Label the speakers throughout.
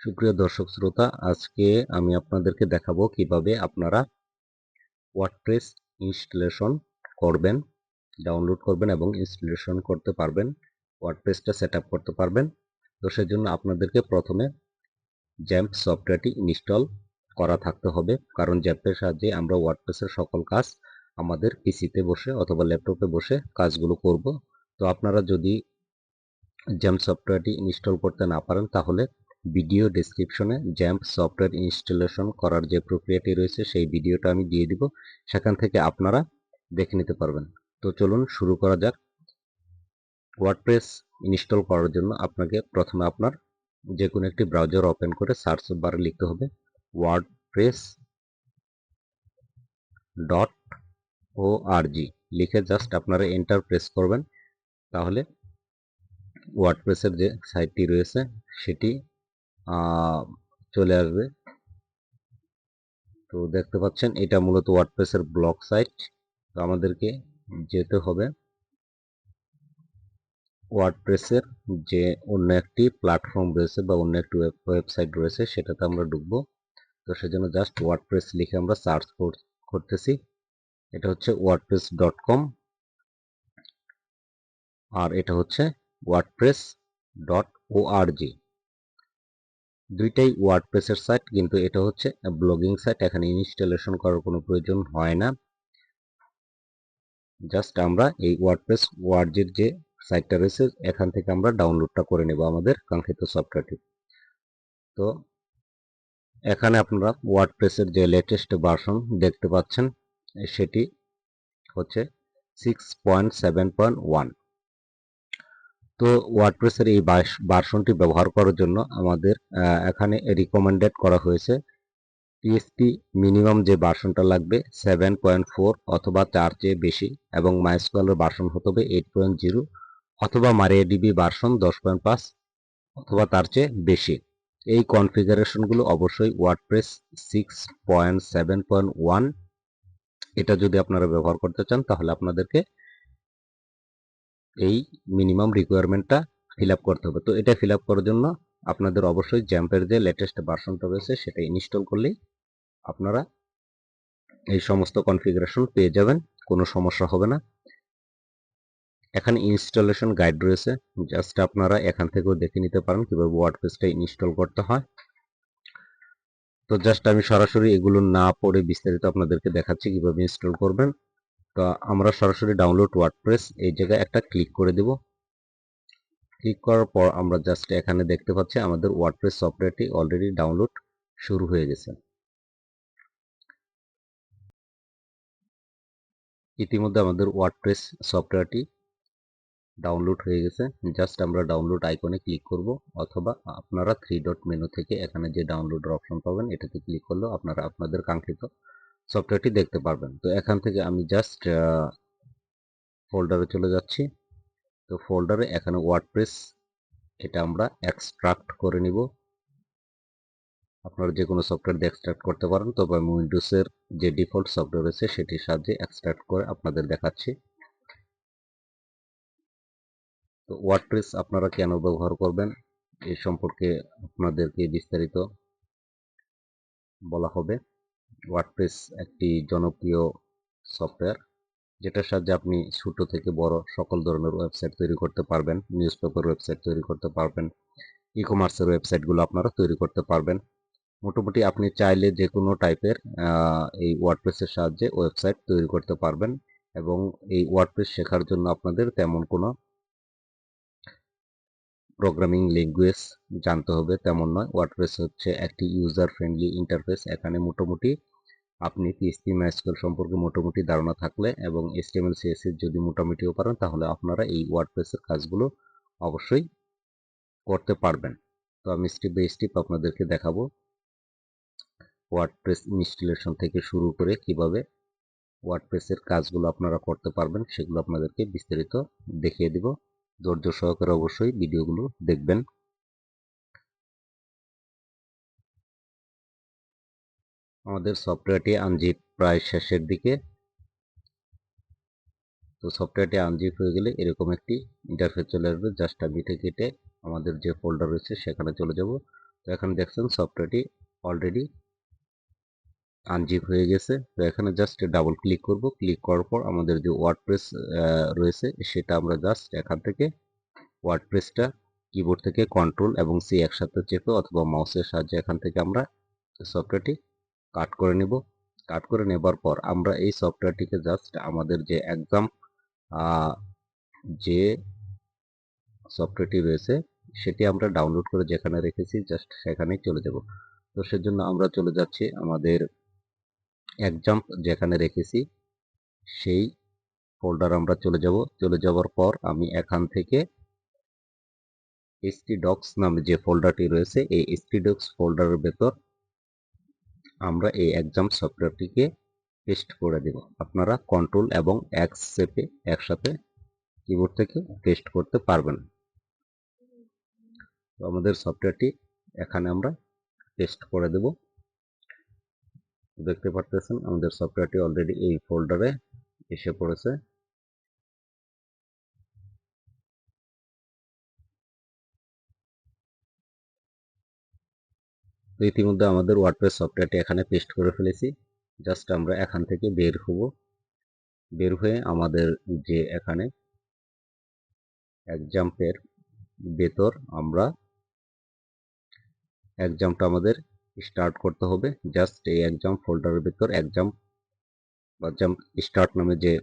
Speaker 1: সুপ্রিয় দর্শক শ্রোতা, আজকে আমি আপনাদেরকে দেখাবো কিভাবে আপনারা ওয়ার্ডপ্রেস ইনস্টলেশন করবেন, ডাউনলোড করবেন এবং ইনস্টলেশন করতে পারবেন, ওয়ার্ডপ্রেসটা সেটআপ করতে পারবেন। তো সেজন্য আপনাদেরকে প্রথমে জ্যাম্প সফটওয়্যারটি ইনস্টল করা থাকতে হবে, কারণ জ্যাম্পের সাহায্যে আমরা ওয়ার্ডপ্রেসের সকল কাজ আমাদের পিসিতে বসে অথবা ল্যাপটপে বসে কাজগুলো করব। তো আপনারা যদি জ্যাম্প সফটওয়্যারটি ইনস্টল করতে না পারেন তাহলে ভিডিও ডেসক্রিপশনে জ্যাম্প সফটওয়্যার ইনস্টলেশন করার যে প্রক্রিয়াটি রয়েছে সেই ভিডিওটা আমি দিয়ে দিব, সেখান থেকে আপনারা দেখে নিতে পারবেন। তো চলুন শুরু করা যাক। ওয়ার্ডপ্রেস ইনস্টল করার জন্য আপনাকে প্রথমে আপনার যে কোনো একটি ব্রাউজার ওপেন করে সার্চ বারে লিখতে হবে wordpress.org। লিখে জাস্ট আপনারা এন্টার প্রেস করবেন, তাহলে ওয়ার্ডপ্রেসের যে সাইটটি রয়েছে সেটি চলে আসবে। তো দেখতে পাচ্ছেন এটা মূলত ওয়ার্ডপ্রেসের ব্লগ সাইট। তো আমাদেরকে যেতে হবে ওয়ার্ডপ্রেসের যে অন্য একটি প্ল্যাটফর্ম রয়েছে বা অন্য একটি ওয়েবসাইট রয়েছে সেটাতে আমরা ঢুকবো। তো সেজন্য জাস্ট ওয়ার্ডপ্রেস লিখে আমরা সার্চ করতেছি। এটা হচ্ছে wordpress.com আর এটা হচ্ছে wordpress.org। দুইটাই ওয়ার্ডপ্রেসের সাইট, কিন্তু এটা হচ্ছে ব্লগিং সাইট। এখানে ইনস্টলেশন করার কোনো প্রয়োজন হয় না। জাস্ট আমরা এই ওয়ার্ডপ্রেস ওয়ার্ডের যে সাইটটা রয়েছে এখান থেকে আমরা ডাউনলোডটা করে নেব আমাদের কাঙ্ক্ষিত সফটওয়্যারটি। তো এখানে আপনারা ওয়ার্ডপ্রেসের যে লেটেস্ট ভার্সন দেখতে পাচ্ছেন সেটি হচ্ছে 6.7.1। তো ওয়ার্ডপ্রেসের এই ভার্সনটি ব্যবহার করার জন্য আমাদের এখানে রিকমেন্ডেড করা হয়েছে পিএইচপি মিনিমাম যে ভার্সনটা লাগবে 7.4 অথবা তার চেয়ে বেশি, এবং মাইস্কুয়েলের ভার্সন হতে হবে 8.0 অথবা মারিয়াডিবি ভার্সন 10.5 অথবা তার চেয়ে বেশি। এই কনফিগারেশনগুলো অবশ্যই ওয়ার্ডপ্রেস 6.7.1 এটা যদি আপনারা ব্যবহার করতে চান তাহলে আপনাদেরকে এই মিনিমাম রিকোয়ারমেন্টটা ফিল আপ করতে হবে। তো এটা ফিল আপ করার জন্য আপনাদের অবশ্যই জ্যাম্পের যে লেটেস্ট ভার্সনটা রয়েছে সেটা ইনস্টল করলেই আপনারা এই সমস্ত কনফিগারেশন পেয়ে যাবেন, কোনো সমস্যা হবে না। এখানে ইনস্টলেশন গাইড রয়েছে, জাস্ট আপনারা এখান থেকেও দেখে নিতে পারেন কিভাবে ওয়ার্ডপ্রেসটা ইনস্টল করতে হয়। তো জাস্ট আমি সরাসরি এগুলো না পড়ে বিস্তারিত আপনাদেরকে দেখাচ্ছি কিভাবে ইনস্টল করবেন। তো আমরা সরাসরি ডাউনলোড ওয়ার্ডপ্রেস এই জায়গায় একটা ক্লিক করে দেব। ক্লিক করার পর আমরা জাস্ট এখানে দেখতে পাচ্ছি আমাদের ওয়ার্ডপ্রেস সফটওয়্যারটি অলরেডি ডাউনলোড শুরু হয়ে গেছে। ইতিমধ্যে আমাদের ওয়ার্ডপ্রেস সফটওয়্যারটি ডাউনলোড হয়ে গেছে। জাস্ট আমরা ডাউনলোড আইকনে ক্লিক করব, অথবা আপনারা 3 ডট মেনু থেকে এখানে যে ডাউনলোডের অপশন পাবেন এটাতে ক্লিক করলেও আপনারা আপনাদের কাঙ্ক্ষিত সফটওয়্যারটি দেখতে পারবেন। তো এখান থেকে আমি জাস্ট ফোল্ডারে চলে যাচ্ছি। তো ফোল্ডারে এখানে ওয়ার্ডপ্রেস এটা আমরা এক্সট্রাক্ট করে নিব। আপনারা যে কোনো সফটওয়্যার দিয়ে এক্সট্রাক্ট করতে পারেন, তবে আমি উইন্ডোজের যে ডিফল্ট সফটওয়্যার রয়েছে সেটির সাহায্যে এক্সট্রাক্ট করে আপনাদের দেখাচ্ছি। তো ওয়ার্ডপ্রেস আপনারা কেন ব্যবহার করবেন এই সম্পর্কে আপনাদেরকে বিস্তারিত বলা হবে। ওয়ার্ডপ্রেস একটি জনপ্রিয় সফটওয়্যার যেটার সাহায্যে আপনি ছোট থেকে বড় সকল ধরনের ওয়েবসাইট তৈরি করতে পারবেন, নিউজ পেপার ওয়েবসাইট তৈরি করতে পারবেন, ই কমার্সের ওয়েবসাইটগুলো আপনারা তৈরি করতে পারবেন। মোটামুটি আপনি চাইলে যে কোনো টাইপের এই ওয়ার্ডপ্রেসের সাহায্যে ওয়েবসাইট তৈরি করতে পারবেন। এবং এই ওয়ার্ডপ্রেস শেখার জন্য আপনাদের তেমন কোনো প্রোগ্রামিং ল্যাঙ্গুয়েজ জানতে হবে তেমন নয়। ওয়ার্ডপ্রেস হচ্ছে একটি ইউজার ফ্রেন্ডলি ইন্টারফেস। এখানে মোটামুটি আপনি পিএইচপি মাইস্কুয়েল সম্পর্কে মোটামুটি ধারণা থাকলে এবং এইচটিএমএল সিএসএস যদি মোটামুটিও পারেন তাহলে আপনারা এই ওয়ার্ডপ্রেসের কাজগুলো অবশ্যই করতে পারবেন। তো আমি স্টেপ বাই স্টেপ আপনাদেরকে দেখাবো ওয়ার্ডপ্রেস ইনস্টলেশন থেকে শুরু করে কিভাবে ওয়ার্ডপ্রেসের কাজগুলো আপনারা করতে পারবেন সেগুলো আপনাদেরকে বিস্তারিত দেখিয়ে দিব। ধৈর্য সহকারে অবশ্যই ভিডিওগুলো দেখবেন। আমাদের সফটওয়্যারটি আনজিপ প্রায় শেষের দিকে। তো সফটওয়্যারটি আনজিপ হয়ে গেলে এরকম একটি ইন্টারফেস চলে আসবে। জাস্ট আমি এটা কেটে আমাদের যে ফোল্ডার রয়েছে সেখানে চলে যাব। তো এখানে দেখছেন সফটওয়্যারটি অলরেডি আনজিপ হয়ে গেছে। তো এখানে জাস্ট ডাবল ক্লিক করব, ক্লিক করার পর আমাদের যে ওয়ার্ডপ্রেস রয়েছে সেটা আমরা জাস্ট এখান থেকে ওয়ার্ডপ্রেসটা কিবোর্ড থেকে কন্ট্রোল এবং সি একসাথে চেপে অথবা মাউসের সাহায্যে এখান থেকে আমরা সফটওয়্যারটি কাট করে নেব। কাট করে নেবার পর আমরা এই সফটওয়্যারটিকে জাস্ট আমাদের যে এক্সাম যে সফটওয়্যারটি রয়েছে সেটি আমরা ডাউনলোড করে যেখানে রেখেছি জাস্ট সেখানেই চলে যাব। তো সেজন্য আমরা চলে যাচ্ছি আমাদের এক্সাম যেখানে রেখেছি সেই ফোল্ডার আমরা চলে যাব। চলে যাওয়ার পর আমি এখান থেকে htdocs নামে যে ফোল্ডারটি রয়েছে এই htdocs ফোল্ডারের ভেতর আমরা এই এক্সাম সফটওয়্যারটিকে পেস্ট করে দেব। আপনারা কন্ট্রোল এবং এক্স চেপে একসাথে কিবোর্ড থেকে পেস্ট করতে পারবেন। তো আমাদের সফটওয়্যারটি এখানে আমরা পেস্ট করে দেব। দেখতে পারতেছেন আমাদের সফটওয়্যারটি অলরেডি এই ফোল্ডারে এসে পড়েছে। তো ইতিমধ্যে আমাদের ওয়ার্ডপ্রেস সফটওয়্যারটি এখানে পেস্ট করে ফেলেছি। জাস্ট আমরা এখান থেকে বের হব। বের হয়ে আমাদের যে এখানে এক্সামের ভেতর আমরা এক্সামটা আমাদের স্টার্ট করতে হবে। জাস্ট এই এক্সাম ফোল্ডারের ভেতর এক্সাম বা জাম্প স্টার্ট নামে যে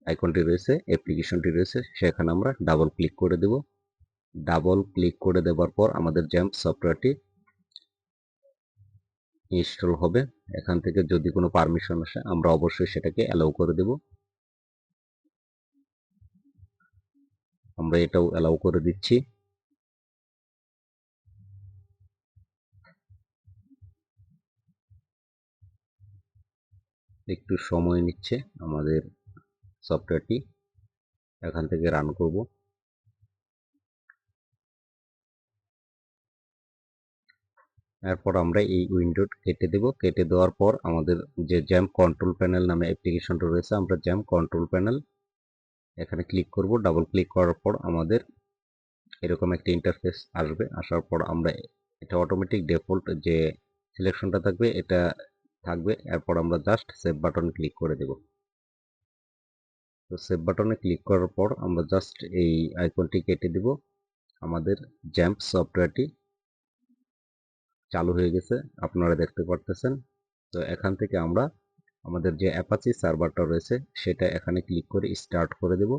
Speaker 1: আইকনটি রয়েছে অ্যাপ্লিকেশনটি রয়েছে সেখানে আমরা ডাবল ক্লিক করে দেব। ডাবল ক্লিক করে দেওয়ার পর আমাদের জাম্প সফটওয়্যারটি ইনস্টল হবে। এখান থেকে যদি কোনো পারমিশন আসে আমরা অবশ্যই সেটাকে অ্যালাউ করে দেব। আমরা এটাও অ্যালাউ করে দিচ্ছি। একটু সময় নিচ্ছে আমাদের সফটওয়্যারটি এখান থেকে রান করব। এরপর আমরা এই উইন্ডো কেটে দেব। কেটে দেওয়ার পর আমাদের যে জ্যাম কন্ট্রোল প্যানেল নামে অ্যাপ্লিকেশনটা রয়েছে আমরা জ্যাম কন্ট্রোল প্যানেল এখানে ক্লিক করব। ডাবল ক্লিক করার পর আমাদের এরকম একটা ইন্টারফেস আসবে। আসার পর আমরা এটা অটোমেটিক ডিফল্ট যে সিলেকশনটা থাকবে এটা থাকবে। এরপর আমরা জাস্ট সেভ বাটন ক্লিক করে দেব। তো সেভ বাটনে ক্লিক করার পর আমরা জাস্ট এই আইকনটি কেটে দেব। আমাদের জ্যাম্প সফটওয়্যারটি চালু হয়ে গেছে আপনারা দেখতে পারতেছেন। তো এখান থেকে আমরা আমাদের যে অ্যাপাচি সার্ভারটা রয়েছে সেটা এখানে ক্লিক করে স্টার্ট করে দেব।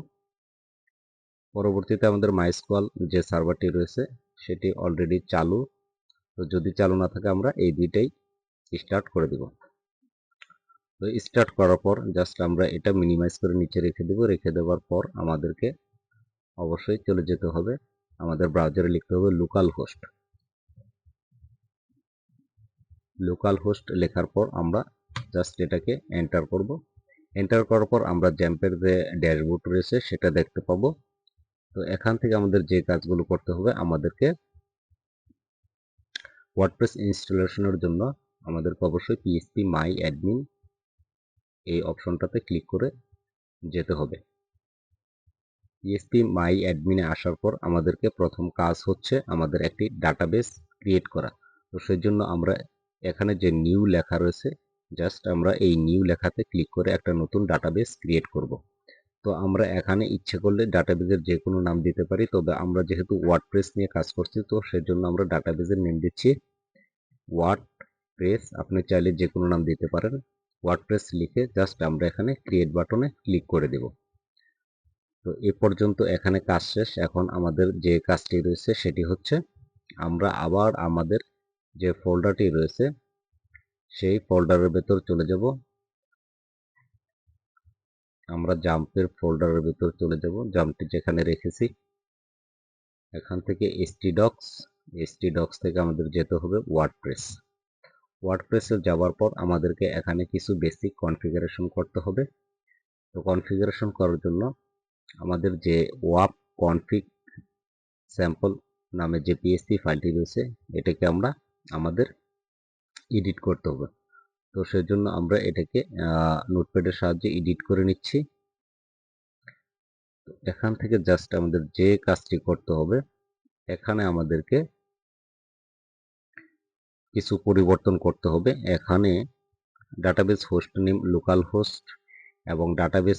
Speaker 1: পরবর্তীতে আমাদের মাইস্কুয়াল যে সার্ভারটি রয়েছে সেটি অলরেডি চালু। তো যদি চালু না থাকে আমরা এই দুইটাই স্টার্ট করে দেব। তো স্টার্ট করার পর জাস্ট আমরা এটা মিনিমাইজ করে নিচে রেখে দেব। রেখে দেওয়ার পর আমাদেরকে অবশ্যই চলে যেতে হবে আমাদের ব্রাউজারে লিখতে হবে লোকাল হোস্ট। লোকাল হোস্ট লেখার পর আমরা জাস্ট এটাকে এন্টার করব। এন্টার করার পর আমরা জ্যাম্পের যে ড্যাশবোর্ড রয়েছে সেটা দেখতে পাবো। তো এখান থেকে আমাদের যে কাজগুলো করতে হবে আমাদেরকে ওয়ার্ডপ্রেস ইনস্টলেশনের জন্য আমাদেরকে অবশ্যই পিএইচপি মাই অ্যাডমিন এই অপশনটাতে ক্লিক করে যেতে হবে। পিএইচপি মাই অ্যাডমিনে আসার পর আমাদেরকে প্রথম কাজ হচ্ছে আমাদের একটি ডাটাবেস ক্রিয়েট করা। তো সেই জন্য আমরা এখানে যে নিউ লেখা রয়েছে জাস্ট আমরা এই নিউ লেখাতে ক্লিক করে একটা নতুন ডাটাবেস ক্রিয়েট করব। তো আমরা এখানে ইচ্ছে করলে ডাটাবেজের যে কোনো নাম দিতে পারি, তবে আমরা যেহেতু ওয়ার্ডপ্রেস নিয়ে কাজ করছি তো সেজন্য আমরা ডাটাবেজের নেম দিচ্ছি ওয়ার্ডপ্রেস। আপনি চাইলে যে কোনো নাম দিতে পারেন। ওয়ার্ডপ্রেস লিখে জাস্ট আমরা এখানে ক্রিয়েট বাটনে ক্লিক করে দেব। তো এ পর্যন্ত এখানে কাজ শেষ। এখন আমাদের যে কাজটি রয়েছে সেটি হচ্ছে আমরা আবার আমাদের যে ফোল্ডারটি রয়েছে সেই ফোল্ডারের ভেতর চলে যাব। আমরা জাম্পের ফোল্ডারের ভেতর চলে যাব, জাম্পটি যেখানে রেখেছি এখান থেকে htdocs থেকে আমাদের যেতে হবে ওয়ার্ডপ্রেস। ওয়ার্ডপ্রেসে যাওয়ার পর আমাদেরকে এখানে কিছু বেসিক কনফিগারেশন করতে হবে। তো কনফিগারেশন করার জন্য আমাদের যে ওয়াপ কনফিগ স্যাম্পল নামে যে পিএসপি ফাইলটি রয়েছে এটাকে আমরা আমাদের এডিট করতে হবে। তো সেজন্য আমরা এটাকে নোটপ্যাডের সাহায্যে এডিট করে নিচ্ছি। এখান থেকে জাস্ট আমাদের যে কাজটি করতে হবে এখানে আমাদেরকে কিছু পরিবর্তন করতে হবে। এখানে database host name local host এবং ডাটাবেস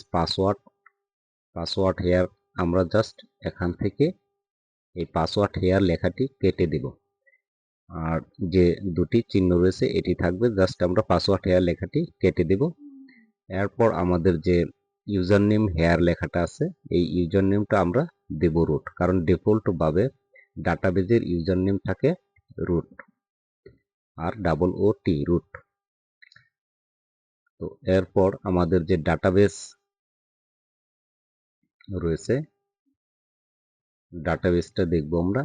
Speaker 1: পাসওয়ার্ড হেয়ার আমরা জাস্ট এখান থেকে এই পাসওয়ার্ড হেয়ার লেখাটি কেটে দেব। আর যে দুটি চিহ্ন রয়েছে এটি থাকবে, জাস্ট আমরা পাসওয়ার্ড হেয়ার লেখাটি কেটে দেব। এরপর আমাদের যে ইউজার নেম হেয়ার লেখাটা আছে এই ইউজার নেমটা আমরা দেব রুট, কারণ ডিফল্ট ভাবে ডাটাবেজের ইউজার নেম থাকে রুট, আর OOT রুট। তো এরপর আমাদের যে ডাটাবেস রয়েছে ডাটাবেসটা দেখব আমরা।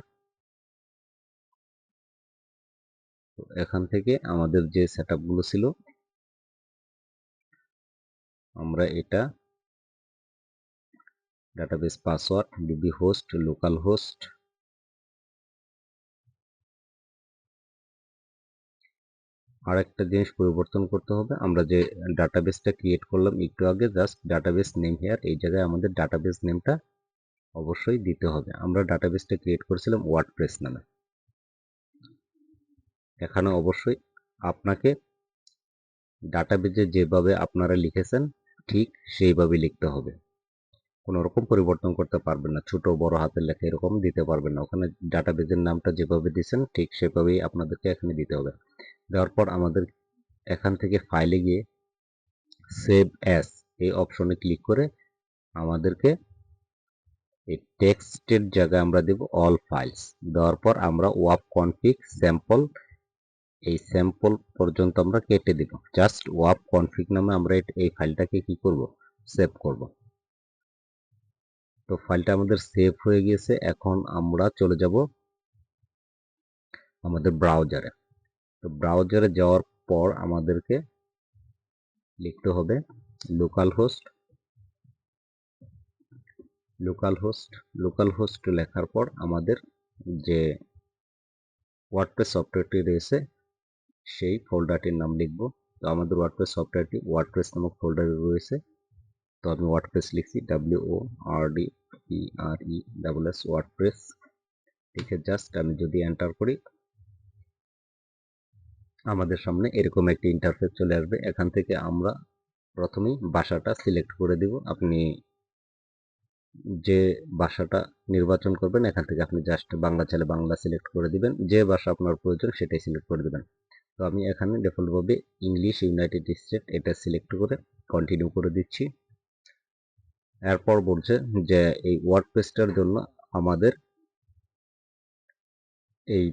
Speaker 1: তো এখান থেকে আমাদের যে সেটআপগুলো ছিল আমরা এটা database password DB host local host, আর একটা জিনিস পরিবর্তন করতে হবে, আমরা যে ডাটাবেসটা ক্রিয়েট করলাম একটু আগে জাস্ট ডাটাবেস নেম হেয়ার এই জায়গায় আমাদের ডাটাবেস নেমটা অবশ্যই দিতে হবে। আমরা ডাটাবেসটা ক্রিয়েট করেছিলাম ওয়ার্ডপ্রেস নামে। এখানে অবশ্যই আপনাকে ডাটাবেজে যেভাবে আপনারা লিখেছেন ঠিক সেইভাবে লিখতে হবে, কোনো রকম পরিবর্তন করতে পারবেন না, ছোট বড় হাতের লেখা এরকম দিতে পারবেন না। ওখানে ডাটাবেজের নামটা যেভাবে দিয়েছেন ঠিক সেভাবেই আপনাদেরকে এখানে দিতে হবে। দেওয়ার পর আমাদের এখান থেকে ফাইলে গিয়ে সেভ অ্যাজ এই অপশনে ক্লিক করে আমাদেরকে এই টেক্সটের জায়গায় আমরা দেব অল ফাইলস। দেওয়ার পর আমরা ওয়াপ কনফিগ স্যাম্পল এই স্যাম্পল পর্যন্ত আমরা কেটে দিব। জাস্ট ওয়াপ কনফিগ নামে আমরা এই ফাইলটাকে কি করব, সেভ করব। তো ফাইলটা আমাদের সেভ হয়ে গিয়েছে। এখন আমরা চলে যাব আমাদের ব্রাউজারে। তো ব্রাউজারে যাওয়ার পর আমাদেরকে লিখতে হবে লোকাল হোস্ট লেখার পর আমাদের যে ওয়ার্ডপ্রেস সফটওয়্যারটি রয়েছে সেই ফোল্ডারটির নাম লিখব। তো আমাদের ওয়ার্ডপ্রেস সফটওয়্যারটি ওয়ার্ডপ্রেস নামক ফোল্ডারে রয়েছে। তো আমি ওয়ার্ডপ্রেস লিখছি WORDPRESS ওয়ার্ডপ্রেস লিখে জাস্ট আমি যদি এন্টার করি আমাদের সামনে এরকম একটি ইন্টারফেস চলে আসবে। এখান থেকে আমরা প্রথমেই ভাষাটা সিলেক্ট করে দিব। আপনি যে ভাষাটা নির্বাচন করবেন এখান থেকে আপনি জাস্ট বাংলা চাইলে বাংলা সিলেক্ট করে দিবেন, যে ভাষা আপনার প্রয়োজন সেটাই সিলেক্ট করে দিবেন। তো আমি এখানে ডিফল্টভাবে ইংলিশ ইউনাইটেড স্টেট এটা সিলেক্ট করে কন্টিনিউ করে দিচ্ছি। এরপর বলছে যে এই ওয়ার্ডপ্রেসটার জন্য আমাদের এই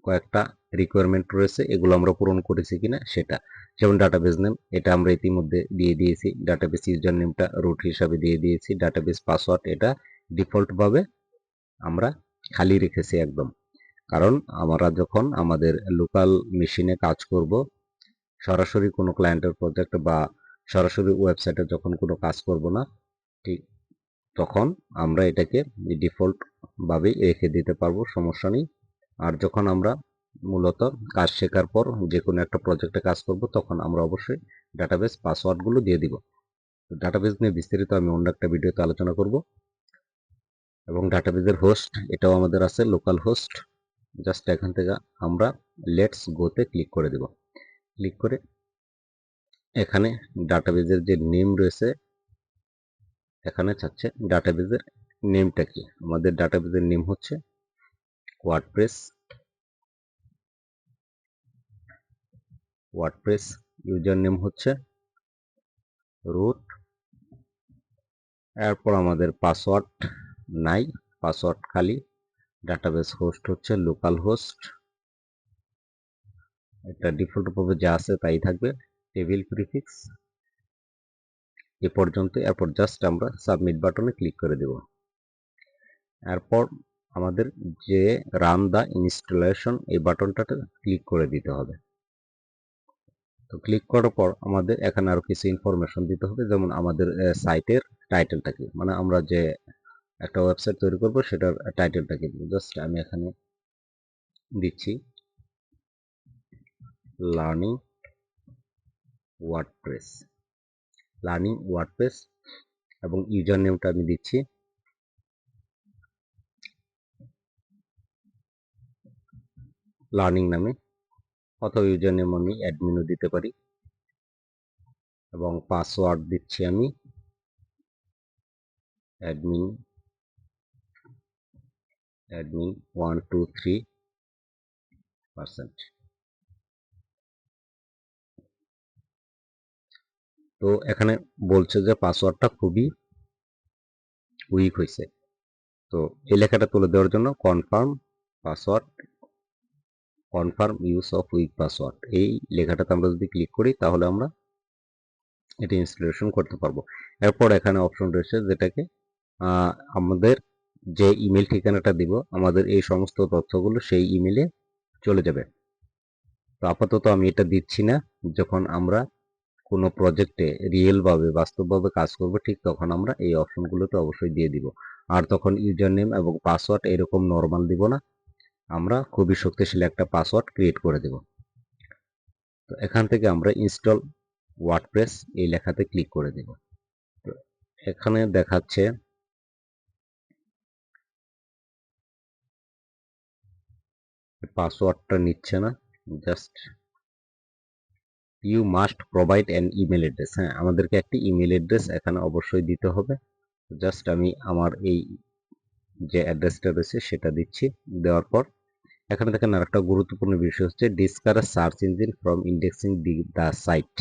Speaker 1: কয়েকটা রিকোয়ারমেন্ট রয়েছে, এগুলো আমরা পূরণ করেছি কিনা সেটা। যেমন ডাটাবেস নেম এটা আমরা ইতিমধ্যে দিয়ে দিয়েছি, ডাটাবেস ইউজার নেমটা রুট হিসাবে দিয়ে দিয়েছি, ডাটাবেস পাসওয়ার্ড এটা ডিফল্ট ভাবে আমরা খালি রেখেছি একদম। কারণ আমরা যখন আমাদের লোকাল মেশিনে কাজ করব, সরাসরি কোনো ক্লায়েন্টের প্রজেক্ট বা সরাসরি ওয়েবসাইটে যখন কোনো কাজ করব না, ঠিক তখন আমরা এটাকে ডিফল্ট ভাবেই রেখে দিতে পারবো, সমস্যা নেই। আর যখন আমরা মূলত কাজ শেখার পর যে কোনো একটা প্রজেক্টে কাজ করব তখন আমরা অবশ্যই ডাটাবেস পাসওয়ার্ডগুলো দিয়ে দিব। ডাটাবেস নিয়ে বিস্তারিত আমি অন্য একটা ভিডিওতে আলোচনা করব। এবং ডাটাবেসের হোস্ট এটাও আমাদের আছে লোকাল হোস্ট। জাস্ট এখান থেকে আমরা লেটস গোতে ক্লিক করে দেব। ক্লিক করে এখানে ডাটাবেসের যে নেম রয়েছে এখানে চাচ্ছে ডাটাবেসের নেমটা কি। আমাদের ডাটাবেসের নেম হচ্ছে ওয়ার্ডপ্রেস, ইউজার নেম হচ্ছে রুট, এরপর আমাদের পাসওয়ার্ড নাই, পাসওয়ার্ড খালি, ডাটাবেস হোস্ট হচ্ছে লোকাল হোস্ট, এটা ডিফল্টভাবে যা আছে তাই থাকবে, টেবিল প্রিফিক্স এ পর্যন্ত। এরপর জাস্ট আমরা সাবমিট বাটনে ক্লিক করে দেব। এরপর আমাদের যে রান দা ইনস্টলেশন এই বাটনটাতে ক্লিক করে দিতে হবে। তো ক্লিক করার পর আমাদের এখানে আরো কিছু ইনফরমেশন দিতে হবে, যেমন আমাদের সাইটের টাইটেলটা কি, মানে আমরা যে একটা ওয়েবসাইট তৈরি করব সেটার টাইটেলটা কি। জাস্ট আমি এখানে দিচ্ছি লার্নিং ওয়ার্ডপ্রেস এবং ইউজার নেমটা আমি দিচ্ছি লার্নিং নামে, অথবা ইউজার নেম আমি অ্যাডমিনও দিতে পারি, এবং পাসওয়ার্ড দিচ্ছি আমি অ্যাডমিন 123%। তো এখানে বলছে যে পাসওয়ার্ডটা খুবই উইক হয়েছে, তো এই লেখাটা তুলে দেওয়ার জন্য confirm use of week password, এই লেখাটাতে আমরা যদি ক্লিক করি তাহলে আমরা এটি ইনস্টলেশন করতে পারবো। এরপর এখানে অপশন রয়েছে যেটাকে আমাদের যে ইমেল ঠিকানাটা দিব, আমাদের এই সমস্ত তথ্যগুলো সেই ইমেলে চলে যাবে। তো আপাতত আমি এটা দিচ্ছি না, যখন আমরা কোনো প্রজেক্টে বাস্তবভাবে কাজ করব ঠিক তখন আমরা এই অপশনগুলোতে অবশ্যই দিয়ে দিব। আর তখন ইউজার নেম এবং পাসওয়ার্ড এরকম নর্মাল দিব না, আমরা খুবই শক্তিশালী একটা পাসওয়ার্ড ক্রিয়েট করে দেব। তো এখান থেকে আমরা ইনস্টল ওয়ার্ডপ্রেস এই লেখাতে ক্লিক করে দেব। তো এখানে দেখাচ্ছে পাসওয়ার্ডটা নিচ্ছে না, just you must provide an email address. হ্যাঁ, আমাদেরকে একটি ইমেল অ্যাড্রেস এখানে অবশ্যই দিতে হবে। জাস্ট আমি আমার এই যে অ্যাড্রেসটা রয়েছে সেটা দিচ্ছি। দেওয়ার পর এখানে দেখেন আরেকটা গুরুত্বপূর্ণ বিষয় হচ্ছে discourage search engine from indexing the site.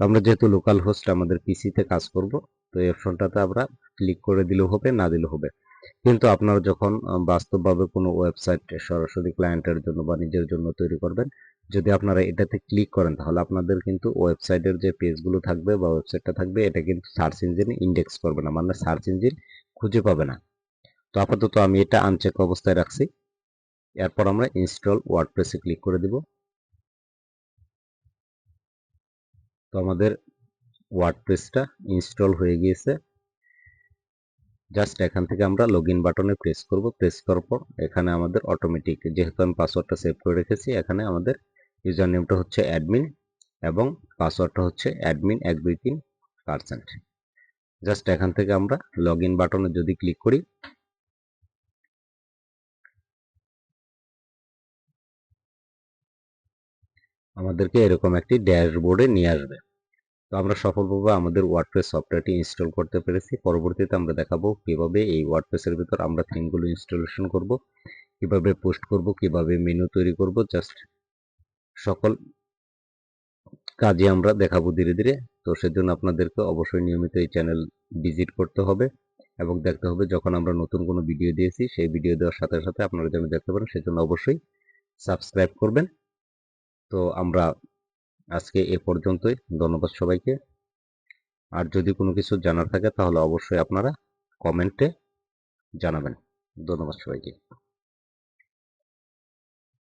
Speaker 1: আমরা যেহেতু লোকাল হোস্ট আমাদের পিসিতে কাজ করব, তো এই অপশনটাতে আমরা ক্লিক করে দিলেও হবে, না দিলেও হবে। কিন্তু আপনারা যখন বাস্তবভাবে কোনো ওয়েবসাইট সরাসরি ক্লায়েন্টের জন্য বা নিজের জন্য তৈরি করবেন, যদি আপনারা এটাতে ক্লিক করেন তাহলে আপনাদের কিন্তু ওয়েবসাইটের যে পেজগুলো থাকবে বা ওয়েবসাইটটা থাকবে এটা কিন্তু সার্চ ইঞ্জিনে ইন্ডেক্স করবে না, মানে সার্চ ইঞ্জিন খুঁজে পাবে না। তো আপাতত আমি এটা আনচেক অবস্থায় রাখছি। এরপর আমরা ইনস্টল ওয়ার্ডপ্রেসে ক্লিক করে দিব। তো আমাদের ওয়ার্ডপ্রেসটা ইনস্টল হয়ে গিয়েছে। জাস্ট এখান থেকে আমরা লগইন বাটনে প্রেস করব। প্রেস করার পর এখানে আমাদের অটোমেটিক, যেহেতু আমি পাসওয়ার্ডটা সেভ করে রেখেছি, এখানে আমাদের ইউজার নেমটা হচ্ছে অ্যাডমিন এবং পাসওয়ার্ডটা হচ্ছে অ্যাডমিন 123%। জাস্ট এখান থেকে আমরা লগইন বাটনে যদি ক্লিক করি, আমাদেরকে এরকম একটি ড্যাশবোর্ডে নিয়ে আসবে। তো আমরা সফলভাবে আমাদের ওয়ার্ডপ্রেস সফটওয়্যারটি ইনস্টল করতে পেরেছি। পরবর্তীতে আমরা দেখাবো কিভাবে এই ওয়ার্ডপ্রেসের ভিতর আমরা থিমগুলো ইনস্টলেশন করব, কিভাবে পোস্ট করব, কিভাবে মেনু তৈরি করব, জাস্ট সকল কাজে আমরা দেখাবো ধীরে ধীরে। তো সেজন্য আপনাদেরকে অবশ্যই নিয়মিত এই চ্যানেল ভিজিট করতে হবে এবং দেখতে হবে যখন আমরা নতুন কোনো ভিডিও দিয়েছি সেই ভিডিও দেওয়ার সাথে সাথে আপনারা যেন দেখতে পারেন, সেজন্য অবশ্যই সাবস্ক্রাইব করবেন। তো আমরা আজকে এ পর্যন্তই। ধন্যবাদ সবাইকে। আর যদি কোনো কিছু জানার থাকে তাহলে অবশ্যই আপনারা কমেন্টে জানাবেন। ধন্যবাদ সবাইকে।